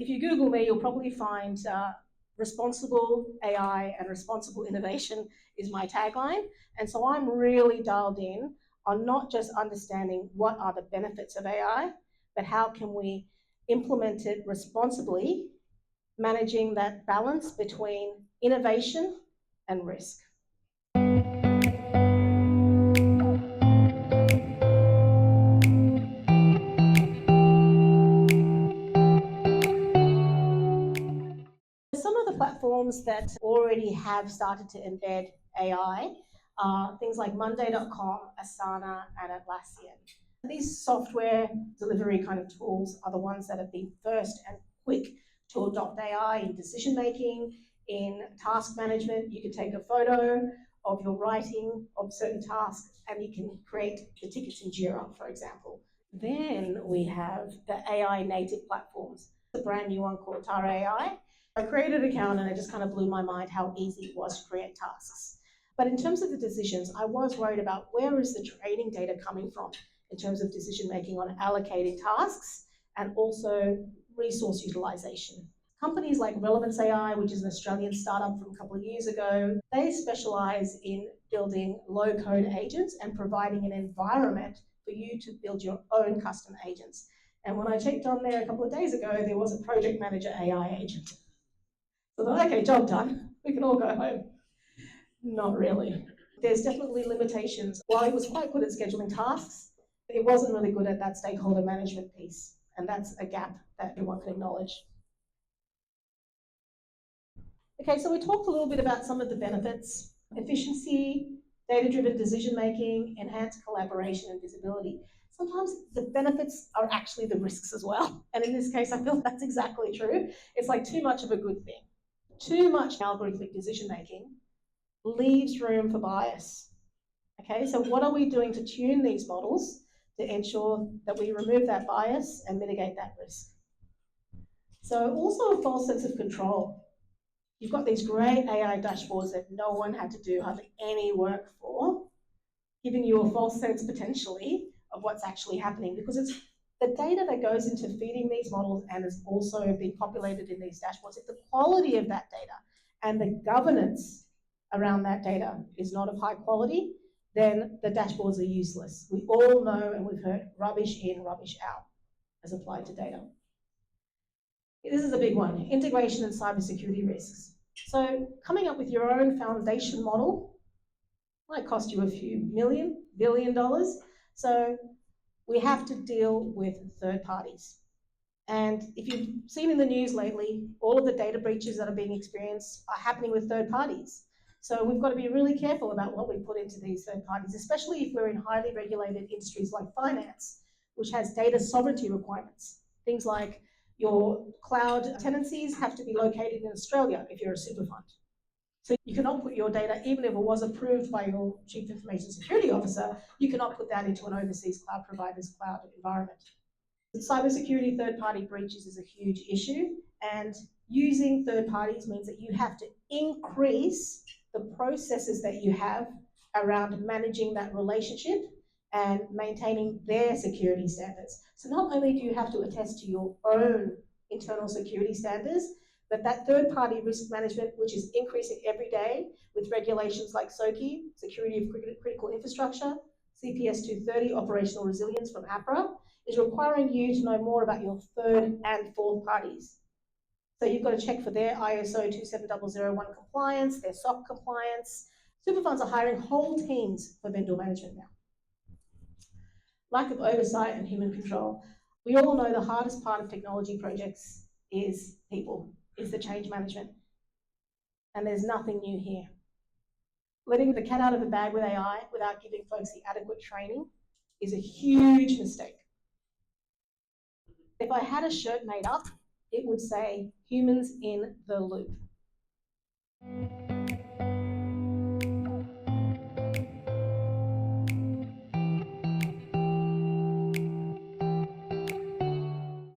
if you Google me, you'll probably find responsible AI and responsible innovation is my tagline. And so I'm really dialed in on not just understanding what are the benefits of AI, but how can we implement it responsibly, managing that balance between innovation and risk. Some of the platforms that already have started to embed AI are things like Monday.com, Asana, and Atlassian. These software delivery kind of tools are the ones that have been first and quick to adopt AI in decision making, in task management. You can take a photo of your writing of certain tasks and you can create the tickets in Jira, for example. Then we have the AI native platforms. A brand new one called Tara AI. I created an account and it just kind of blew my mind how easy it was to create tasks. But in terms of the decisions, I was worried about where is the training data coming from in terms of decision making on allocating tasks and also resource utilization. Companies like Relevance AI, which is an Australian startup from a couple of years ago, they specialize in building low-code agents and providing an environment for you to build your own custom agents. And when I checked on there a couple of days ago, there was a project manager AI agent. So I thought, okay, job done. We can all go home. Not really. There's definitely limitations. While it was quite good at scheduling tasks, it wasn't really good at that stakeholder management piece. And that's a gap that everyone can acknowledge. Okay, so we talked a little bit about some of the benefits: efficiency, data-driven decision-making, enhanced collaboration and visibility. Sometimes the benefits are actually the risks as well. And in this case, I feel that's exactly true. It's like too much of a good thing. Too much algorithmic decision-making leaves room for bias. Okay, so what are we doing to tune these models to ensure that we remove that bias and mitigate that risk? So also a false sense of control. You've got these great AI dashboards that no one had to do hardly any work for, giving you a false sense potentially of what's actually happening, because it's the data that goes into feeding these models and has also been populated in these dashboards. If the quality of that data and the governance around that data is not of high quality, then the dashboards are useless. We all know and we've heard rubbish in, rubbish out as applied to data. This is a big one: integration and cybersecurity risks. So coming up with your own foundation model might cost you a few billion dollars. So we have to deal with third parties. And if you've seen in the news lately, all of the data breaches that are being experienced are happening with third parties. So we've got to be really careful about what we put into these third parties, especially if we're in highly regulated industries like finance, which has data sovereignty requirements. Things like your cloud tenancies have to be located in Australia if you're a super fund. So you cannot put your data, even if it was approved by your Chief Information Security Officer, you cannot put that into an overseas cloud provider's cloud environment. Cybersecurity third-party breaches is a huge issue, and using third parties means that you have to increase the processes that you have around managing that relationship and maintaining their security standards. So not only do you have to attest to your own internal security standards, but that third-party risk management, which is increasing every day with regulations like SOCI, Security of Critical Infrastructure, CPS 230, Operational Resilience from APRA, is requiring you to know more about your third and fourth parties. So you've got to check for their ISO 27001 compliance, their SOC compliance. Super funds are hiring whole teams for vendor management now. Lack of oversight and human control. We all know the hardest part of technology projects is people, is the change management. And there's nothing new here. Letting the cat out of the bag with AI without giving folks the adequate training is a huge mistake. If I had a shirt made up, it would say humans in the loop.